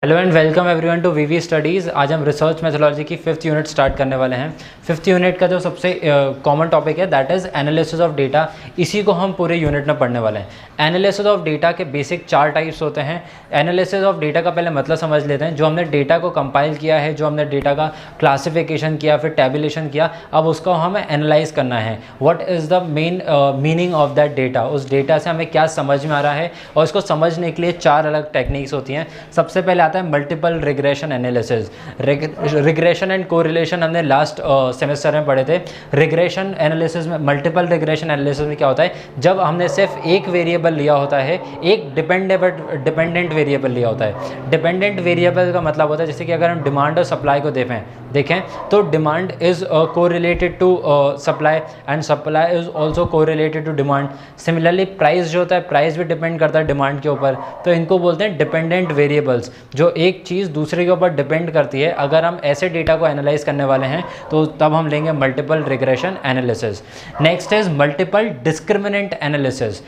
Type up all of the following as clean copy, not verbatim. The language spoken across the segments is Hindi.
Hello and welcome everyone to VV studies. आज हम रिसर्च मेथोलॉजी की 5th यूनिट स्टार्ट करने वाले हैं। 5th यूनिट का जो सबसे कॉमन टॉपिक है that is analysis of data. इसी को हम पूरे यूनिट में पढ़ने वाले हैं। एनालिसिस ऑफ डेटा के बेसिक 4 टाइप्स होते हैं। एनालिसिस ऑफ डेटा का पहले मतलब समझ लेते हैं। जो हमने डेटा को कंपाइल किया है, जो हमने डेटा का क्लासिफिकेशन किया, फिर टैबुलेशन किया, अब उसको हमें एनालाइज करना है। What is the main meaning of that data, उस डेटा से हमें क्या समझ में आ रहा है। और इसको समझने के लिए 4 अलग टेक्निक्स होती हैं। सबसे पहले आता है multiple regression analysis. Regression and correlation हमने लास्ट सेमेस्टर में पढ़े थे। रिग्रेशन एनालिसिस में, मल्टीपल रिग्रेशन एनालिसिस में क्या होता है, जब हमने सिर्फ एक वेरिएबल लिया होता है, एक डिपेंडेंट वेरिएबल लिया होता है। डिपेंडेंट वेरिएबल का मतलब होता है जैसे कि अगर हम डिमांड और सप्लाई को देखें तो demand is correlated to supply and supply is also correlated to demand. Similarly price जो होता है, प्राइस भी डिपेंड करता है डिमांड के ऊपर। तो इनको बोलते हैं डिपेंडेंट वेरिएबल्स, जो एक चीज़ दूसरे के ऊपर डिपेंड करती है। अगर हम ऐसे डेटा को एनालाइज करने वाले हैं तो तब हम लेंगे multiple regression analysis. Next is multiple discriminant analysis.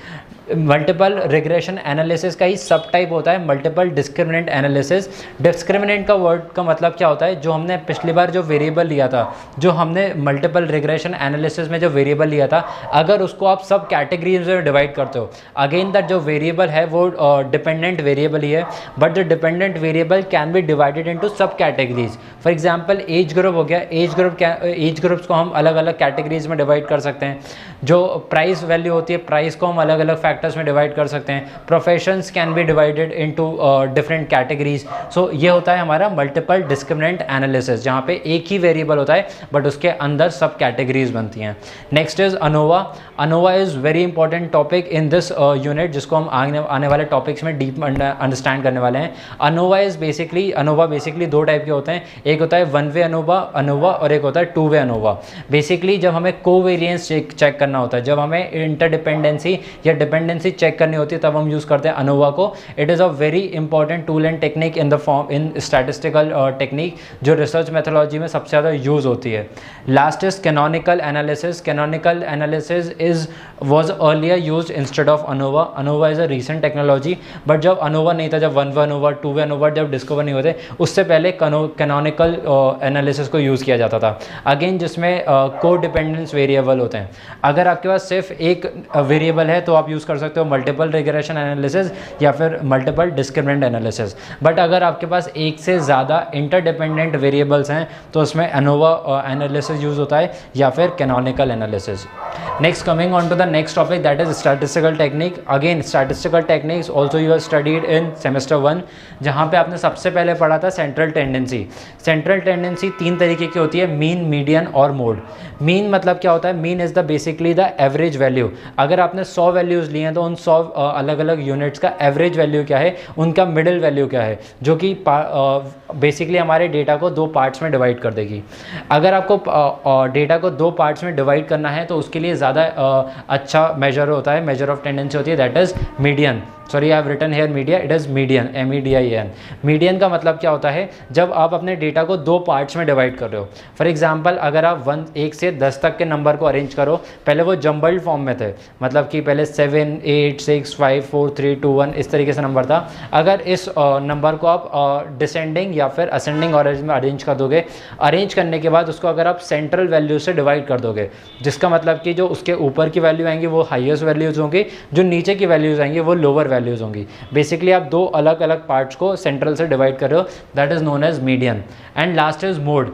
Multiple regression analysis का ही सब टाइप होता है मल्टीपल डिस्क्रिमिनेंट एनालिसिस। डिस्क्रिमिनेंट का वर्ड का मतलब क्या होता है, जो हमने पिछली बार जो वेरिएबल लिया था, जो हमने मल्टीपल रिग्रेशन एनालिसिस में जो वेरिएबल लिया था, अगर उसको आप सब कैटेगरीज में डिवाइड करते हो, अगेन दैट जो वेरिएबल है वो डिपेंडेंट वेरिएबल ही है, but the dependent variable can be divided into सब categories. For example age group हो गया, एज ग्रुप्स को हम अलग अलग कैटेगरीज में डिवाइड कर सकते हैं। जो प्राइस वैल्यू होती है, प्राइस को हम अलग अलग फैक्टर्स में डिवाइड कर सकते हैं। Professions can be divided into different categories. So ये होता है हमारा मल्टीपल डिस्क्रिमिनेंट एनालिसिस, जहाँ पे एक ही वेरिएबल होता है बट उसके अंदर सब कैटेगरीज बनती हैं। Next is ANOVA. ANOVA is very important topic in this unit, जिसको हम आने वाले टॉपिक्स में डीप अंडरस्टैंड करने वाले हैं। अनोवा बेसिकली 2 टाइप के होते हैं। एक होता है 1 वे अनोवा और एक होता है 2 वे अनोवा। बेसिकली जब हमें कोवेरिएंस चेक करना होता है, जब हमें इंटरडिपेंडेंसी या डिपेंडेंसी चेक करनी होती है, तब हम यूज़ करते हैं अनोवा को। It is a very important tool and technique in statistical technique, जो रिसर्च मेथोलॉजी में सबसे ज़्यादा यूज़ होती है। Last is canonical analysis. Canonical analysis was earlier used instead of ANOVA. ANOVA is a recent technology, but जब ANOVA नहीं था, जब 1 वे ANOVA 2 वे ANOVA जब डिस्कवर नहीं होते, उससे पहले कैनोनिकल एनालिसिस को यूज़ किया जाता था। अगेन जिसमें को डिपेंडेंस वेरिएबल होते हैं। अगर आपके पास सिर्फ एक वेरिएबल है तो आप यूज़ कर सकते हो मल्टीपल रिग्रेशन एनालिसिस या फिर मल्टीपल डिस्क्रिमिनेंट एनालिसिस। बट अगर आपके पास एक से ज़्यादा इंटरडिपेंडेंट वेरिएबल्स हैं तो उसमें ANOVA एनालिसिस यूज़ होता है या फिर canonical analysis. Next coming on to the next topic that is statistical technique. Again statistical techniques also you have studied in semester 1, जहाँ पे आपने सबसे पहले पढ़ा था सेंट्रल टेंडेंसी। सेंट्रल टेंडेंसी 3 तरीके की होती है, मीन, मीडियन और मोड। मीन मतलब क्या होता है, mean is the basically the average value. अगर आपने 100 वैल्यूज़ लिए हैं तो उन 100 अलग अलग यूनिट्स का एवरेज वैल्यू क्या है, उनका मिडिल वैल्यू क्या है, जो कि बेसिकली हमारे डेटा को 2 पार्ट्स में डिवाइड कर देगी। अगर आपको डेटा को 2 पार्ट्स में डिवाइड करना है तो उसके लिए ज़्यादा अच्छा मेजर होता है, मेजर ऑफ टेंडेंसी होती है, that is median. Sorry, I have written here media, it is median, MEDIAN। Median का मतलब क्या होता है, जब आप अपने डेटा को 2 पार्ट्स में डिवाइड कर रहे हो। फॉर एग्जांपल अगर आप 1 से 10 तक के नंबर को अरेंज करो, पहले वो जम्बल्ड फॉर्म में थे, मतलब कि पहले 7 8 6 5 4 3 2 1 इस तरीके से नंबर था। अगर इस नंबर को आप डिसेंडिंग या फिर असेंडिंग ऑर्डर में अरेंज कर दोगे, अरेंज करने के बाद उसको अगर आप सेंट्रल वैल्यू से डिवाइड कर दोगे, जिसका मतलब कि जो उसके ऊपर की वैल्यू आएंगी वो हाईएस्ट वैल्यूज़ होंगी, जो नीचे की वैल्यूज़ आएंगी वो लोअर वैल्यूज़ होंगी। बेसिकली आप 2 अलग अलग पार्ट्स को सेंट्रल से डिवाइड कर रहे हो, that is known as median. And last is mode.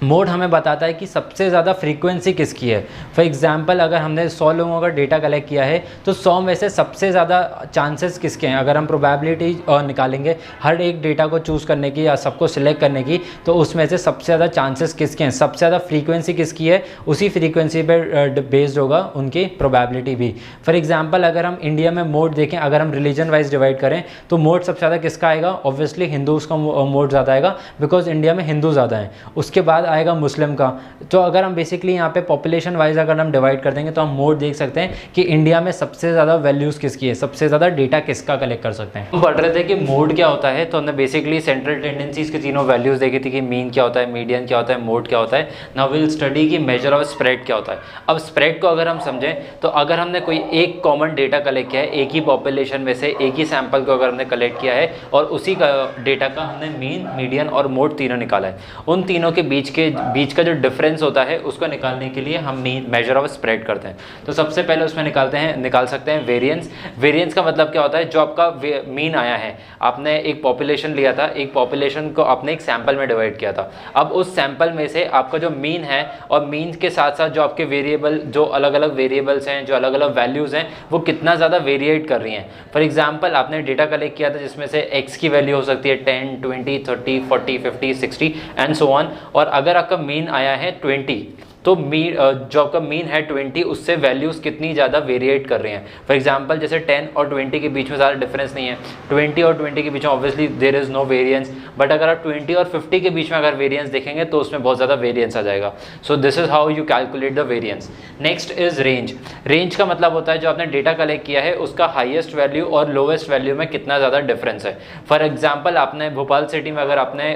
Mode हमें बताता है कि सबसे ज़्यादा फ्रीक्वेंसी किसकी है। फॉर एग्जांपल अगर हमने 100 लोगों का डेटा कलेक्ट किया है तो 100 में से सबसे ज़्यादा चांसेस किसके हैं। अगर हम प्रोबेबिलिटी निकालेंगे हर एक डेटा को चूज़ करने की या सबको सिलेक्ट करने की, तो उसमें से सबसे ज़्यादा चांसेस किसके हैं, सबसे ज़्यादा फ्रीक्वेंसी किसकी है, उसी फ्रीक्वेंसी पर बेस्ड होगा उनकी प्रोबेबिलिटी भी। फॉर एग्जाम्पल अगर हम इंडिया में मोड देखें, अगर हम रिलीजन वाइज डिवाइड करें तो मोड सबसे ज़्यादा किसका आएगा, ऑब्वियसली हिंदूज़ का मोड ज़्यादा आएगा, बिकॉज इंडिया में हिंदू ज़्यादा हैं। उसके बाद आएगा मुस्लिम का। तो अगर हम बेसिकली यहाँ पे पॉपुलेशन वाइज अगर हम डिवाइड कर देंगे तो हम मोड देख सकते हैं कि इंडिया में सबसे ज़्यादा वैल्यूज़ किसकी है, सबसे ज़्यादा डेटा किसका कलेक्ट कर सकते हैं। हम पढ़ रहे थे कि मोड क्या होता है, तो हमने बेसिकली सेंट्रल टेंडेंसीज की तीनों वैल्यूज़ देखी थी कि मीन क्या होता है, मीडियन क्या होता है, मोड क्या होता है। नाउ विल स्टडी की मेजर ऑफ स्प्रेड क्या होता है। अब स्प्रेड को अगर हम समझें तो अगर हमने कोई एक कॉमन डेटा कलेक्ट किया है, एक ही पॉपुलेशन में से एक ही सैंपल को अगर हमने कलेक्ट किया है और उसी का डेटा का हमने मीन, मीडियन और मोड तीनों निकाला है, उन तीनों के बीच का जो डिफरेंस होता है उसको निकालने के लिए हम मेजर ऑफ स्प्रेड करते हैं। तो सबसे पहले उसमें निकाल सकते हैं वेरिएंस। वेरिएंस का मतलब क्या होता है, जो आपका मीन आया है, आपने एक पॉपुलेशन लिया था, एक पॉपुलेशन को आपने एक सैंपल में डिवाइड किया था। अब उस सैंपल में से आपका जो मीन है और मीन के साथ साथ जो आपके वेरिएबल, जो अलग अलग वेरिएबल्स हैं, जो अलग अलग वैल्यूज़ हैं, वो कितना ज़्यादा वेरिएट कर रही हैं। फॉर एग्जांपल आपने डेटा कलेक्ट किया था जिसमें से x की वैल्यू हो सकती है 10, 20, 30, 40, 50, 60 एंड सो ऑन, और अगर आपका मीन आया है 20, तो जो आपका मीन है 20, उससे वैल्यूज़ कितनी ज़्यादा वेरिएट कर रही हैं। फॉर एग्जांपल जैसे 10 और 20 के बीच में ज़्यादा डिफरेंस नहीं है, 20 और 20 के बीच में obviously there is no variance, but अगर आप 20 और 50 के बीच में अगर वेरिएंस देखेंगे तो उसमें बहुत ज़्यादा वेरिएंस आ जाएगा। So this is how you calculate the variance. Next is range. Range का मतलब होता है जो आपने डेटा कलेक्ट किया है उसका हाईएस्ट वैल्यू और लोवेस्ट वैल्यू में कितना ज़्यादा डिफरेंस है। फॉर एग्जाम्पल आपने भोपाल सिटी में अगर आपने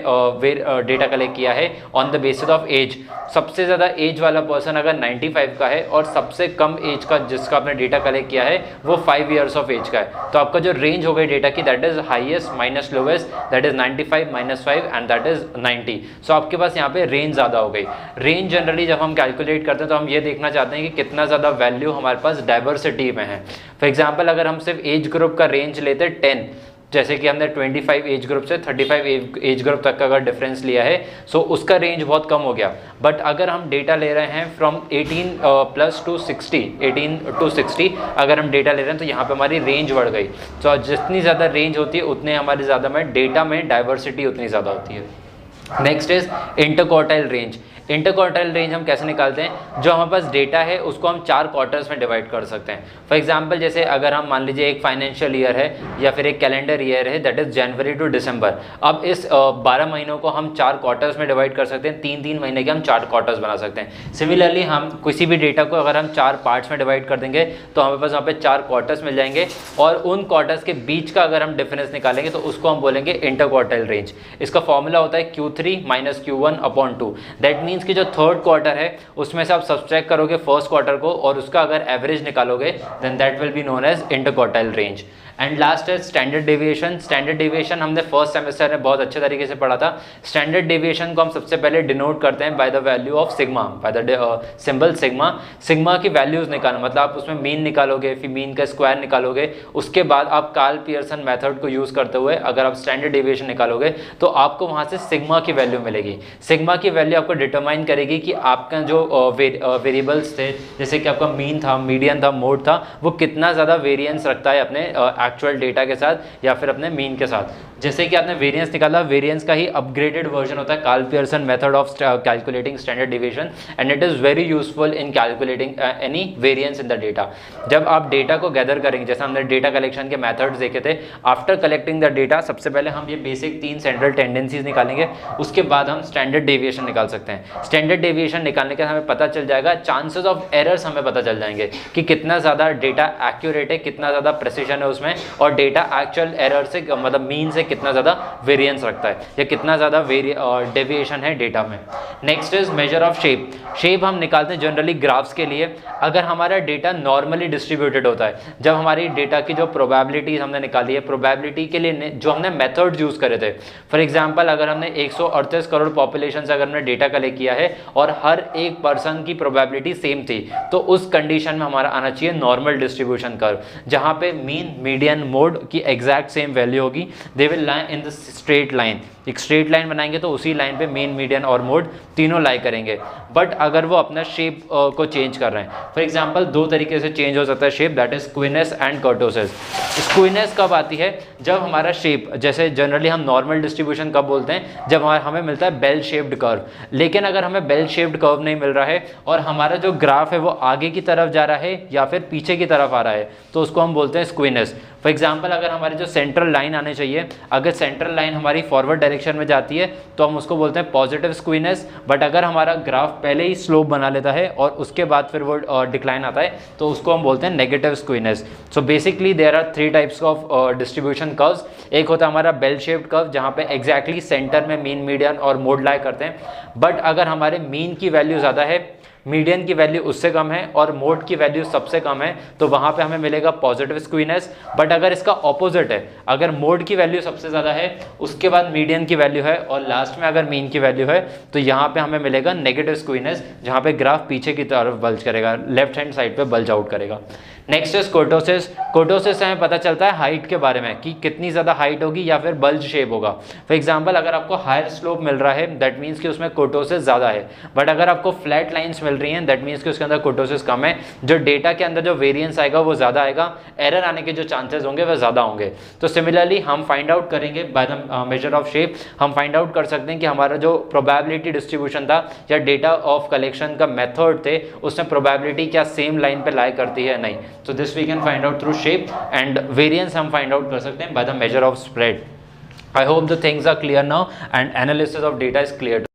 डेटा कलेक्ट किया है on the basis of age, सबसे ज़्यादा एज वाला पर्सन अगर 95 का है और सबसे कम एज का जिसका आपने डेटा कलेक्ट किया है वो 5 ईयर्स ऑफ एज का है, तो आपका जो रेंज हो गई डेटा की that is highest minus lowest, that is 95 minus 5 and that is 90। सो आपके पास यहाँ पे रेंज ज़्यादा हो गई। रेंज जनरली जब हम कैलकुलेट करते हैं तो हम ये देखना चाहते हैं कि कितना ज़्यादा वैल्यू हमारे पास डाइवर्सिटी में है। फॉर एग्जाम्पल अगर हम सिर्फ एज ग्रुप का रेंज लेते 10, जैसे कि हमने 25 एज ग्रुप से 35 एज ग्रुप तक का अगर डिफरेंस लिया है, सो उसका रेंज बहुत कम हो गया। बट अगर हम डेटा ले रहे हैं फ्रॉम 18 प्लस टू 60, 18 टू 60 अगर हम डेटा ले रहे हैं तो यहाँ पे हमारी रेंज बढ़ गई। तो जितनी ज़्यादा रेंज होती है उतने हमारी ज़्यादा में डेटा में डाइवर्सिटी उतनी ज़्यादा होती है। Next is interquartile range. Interquartile range हम कैसे निकालते हैं, जो हमारे पास डेटा है उसको हम 4 क्वार्टर्स में डिवाइड कर सकते हैं। फॉर एग्जांपल जैसे अगर हम मान लीजिए एक फाइनेंशियल ईयर है या फिर एक कैलेंडर ईयर है दैट इज जनवरी टू दिसंबर। अब इस 12 महीनों को हम 4 क्वार्टर्स में डिवाइड कर सकते हैं, 3-3 महीने के हम 4 क्वार्टर्स बना सकते हैं। सिमिलरली हम किसी भी डेटा को अगर हम 4 पार्ट्स में डिवाइड कर देंगे तो हमारे पास वहाँ पे 4 क्वार्टर्स मिल जाएंगे और उन क्वार्टर्स के बीच का अगर हम डिफरेंस निकालेंगे तो उसको हम बोलेंगे इंटरक्वार्टाइल रेंज। इसका फॉर्मूला होता है Q3 minus Q1/2। That means कि जो थर्ड क्वार्टर है उसमें से आप सब्सट्रैक्ट करोगे फर्स्ट क्वार्टर को और उसका अगर एवरेज निकालोगे then that will be known as interquartile range. And last है स्टैंडर्ड डेविएशन। स्टैंडर्ड डेविएशन हमने फर्स्ट सेमेस्टर में बहुत अच्छे तरीके से पढ़ा था। स्टैंडर्ड डेविएशन को हम सबसे पहले डिनोट करते हैं by the value of sigma, by the symbol sigma. Sigma की वैल्यूज निकालना मतलब आप उसमें मीन निकालोगे, फिर मीन का स्क्वायर निकालोगे, उसके बाद आप कार्ल पियर्सन मेथड को यूज करते हुए अगर आप स्टैंडर्ड डेविएशन निकालोगे तो आपको वहां से सिग्मा की वैल्यू मिलेगी। सिग्मा की वैल्यू आपको डिटरमाइन करेगी कि आपका जो वेरिएबल्स थे, जैसे कि आपका मीन था, मीडियन था, मोड था, वो कितना ज़्यादा वेरिएंस रखता है अपने एक्चुअल डेटा के साथ या फिर अपने मीन के साथ। जैसे कि आपने वेरिएंस निकाला, वेरिएंस का ही अपग्रेडेड वर्जन होता है Karl Pearson method of calculating standard deviation and it is very useful in calculating any variance in the data. जब आप डेटा को गैदर करेंगे, जैसे हमने डेटा कलेक्शन के मेथड्स देखे थे, आफ्टर कलेक्टिंग द डेटा सबसे पहले हम ये बेसिक 3 सेंट्रल टेंडेंसीज निकालेंगे, उसके बाद हम स्टैंडर्ड डेविएशन निकाल सकते हैं। स्टैंडर्ड डेविएशन निकालने के हमें पता चल जाएगा, चांसेस ऑफ एरर्स हमें पता चल जाएंगे कि कितना ज़्यादा डेटा एक्यूरेट है, कितना ज़्यादा प्रिसिजन है उसमें, और डेटा एक्चुअल एरर से मतलब मीन से कितना ज़्यादा वेरिएंस रखता है या कितना ज़्यादा डेविएशन है डेटा में। Next is measure of shape. Shape हम निकालते हैं जनरली ग्राफ्स के लिए। अगर हमारा डेटा नॉर्मली डिस्ट्रीब्यूटेड होता है, जब हमारी डेटा की जो प्रोबेबिलिटीज हमने निकाली है, प्रोबेबिलिटी के लिए जो हमने मेथड्स यूज़ करे थे, फॉर एग्जांपल अगर हमने 138 करोड़ पॉपुलेशन से अगर हमने डेटा कलेक्ट किया है और हर एक पर्सन की प्रोबेबिलिटी सेम थी, तो उस कंडीशन में हमारा आना चाहिए नॉर्मल डिस्ट्रीब्यूशन कर्व, जहाँ पे मीन, मीडियन, मोड की एग्जैक्ट सेम वैल्यू होगी। They will lie in the straight line. एक स्ट्रेट लाइन बनाएंगे तो उसी लाइन पे मीन, मीडियन और मोड तीनों लाई करेंगे। बट अगर वो अपना शेप को चेंज कर रहे हैं, फॉर एग्जांपल 2 तरीके से चेंज हो सकता है shape, that is skewness and kurtosis. Skewness कब आती है, जब हमारा शेप, जैसे जनरली हम नॉर्मल डिस्ट्रीब्यूशन कब बोलते हैं, जब हमें मिलता है बेल शेप्ड कर्व। लेकिन अगर हमें बेल शेप्ड कर्व नहीं मिल रहा है और हमारा जो ग्राफ है वो आगे की तरफ जा रहा है या फिर पीछे की तरफ आ रहा है, तो उसको हम बोलते हैं स्क्विनेस। फॉर एग्जांपल अगर हमारी जो सेंट्रल लाइन आनी चाहिए, अगर सेंट्रल लाइन हमारी फॉरवर्ड डायरेक्शन में जाती है तो हम उसको बोलते हैं पॉजिटिव स्क्वीनेस, बट अगर हमारा ग्राफ पहले ही स्लोप बना लेता है और उसके बाद फिर वो डिक्लाइन आता है तो उसको हम बोलते हैं negative skewness. So basically there are 3 types of distribution curves. एक होता है हमारा बेल शेप्ड कर्व जहाँ पे एग्जैक्टली सेंटर में मीन, मीडियन और मोड लाई करते हैं, बट अगर हमारे मीन की वैल्यू ज़्यादा है, मीडियन की वैल्यू उससे कम है और मोड की वैल्यू सबसे कम है तो वहाँ पे हमें मिलेगा पॉजिटिव स्क्वीनेस। बट अगर इसका ऑपोजिट है, अगर मोड की वैल्यू सबसे ज़्यादा है, उसके बाद मीडियन की वैल्यू है और लास्ट में अगर मीन की वैल्यू है तो यहाँ पे हमें मिलेगा नेगेटिव स्क्वीनेस, जहाँ पे ग्राफ पीछे की तरफ बल्ज करेगा, लेफ्ट हैंड साइड पे बल्ज आउट करेगा। Next is kurtosis. कोर्टोसिस से हमें पता चलता है हाइट के बारे में कि कितनी ज़्यादा हाइट होगी या फिर बल्ज शेप होगा। फॉर एग्जांपल अगर आपको हायर स्लोप मिल रहा है दैट मीन्स कि उसमें कोर्टोसिस ज़्यादा है, बट अगर आपको फ्लैट लाइंस मिल रही हैं दैट मीन्स कि उसके अंदर कोर्टोसिस कम है। जो डेटा के अंदर जो वेरिएंस आएगा वो ज़्यादा आएगा, एरर आने के जो चांसेस होंगे वह ज़्यादा होंगे। तो सिमिलरली हम फाइंड आउट करेंगे bye the measure of shape, हम फाइंड आउट कर सकते हैं कि हमारा जो प्रोबेबिलिटी डिस्ट्रीब्यूशन था या डेटा ऑफ कलेक्शन का मेथड थे उसमें प्रोबेबिलिटी क्या सेम लाइन पे लाई करती है नहीं। So this we can find out through shape and variance हम फाइंड आउट कर सकते हैं by the measure of spread. I hope the things are clear now and analysis of data is clear.